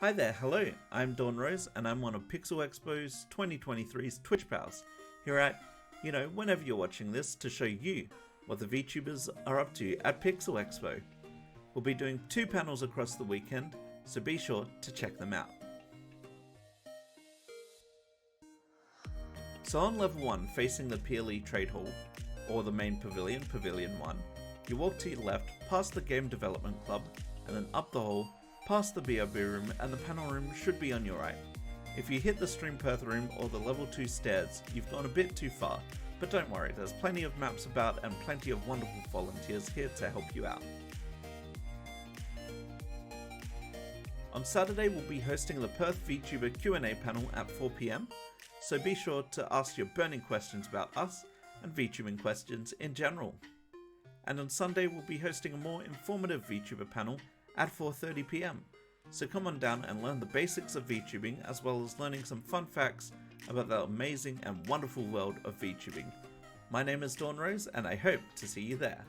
Hi there, hello, I'm Dawn Rose and I'm one of Pixel Expo's 2023's Twitch Pals, here at, whenever you're watching this, to show you what the VTubers are up to at Pixel Expo. We'll be doing 2 panels across the weekend, so be sure to check them out. So on level 1, facing the PLE Trade Hall, or the main pavilion, Pavilion 1, you walk to your left, past the Game Development Club, and then up the hall, past the BRB room, and the panel room should be on your right. If you hit the Stream Perth room or the level 2 stairs, you've gone a bit too far, but don't worry, there's plenty of maps about and plenty of wonderful volunteers here to help you out. On Saturday we'll be hosting the Perth VTuber Q&A panel at 4 PM, so be sure to ask your burning questions about us and VTubing questions in general. And on Sunday we'll be hosting a more informative VTuber panel at 4:30 PM, so come on down and learn the basics of VTubing as well as learning some fun facts about the amazing and wonderful world of VTubing. My name is Dawn Rose and I hope to see you there.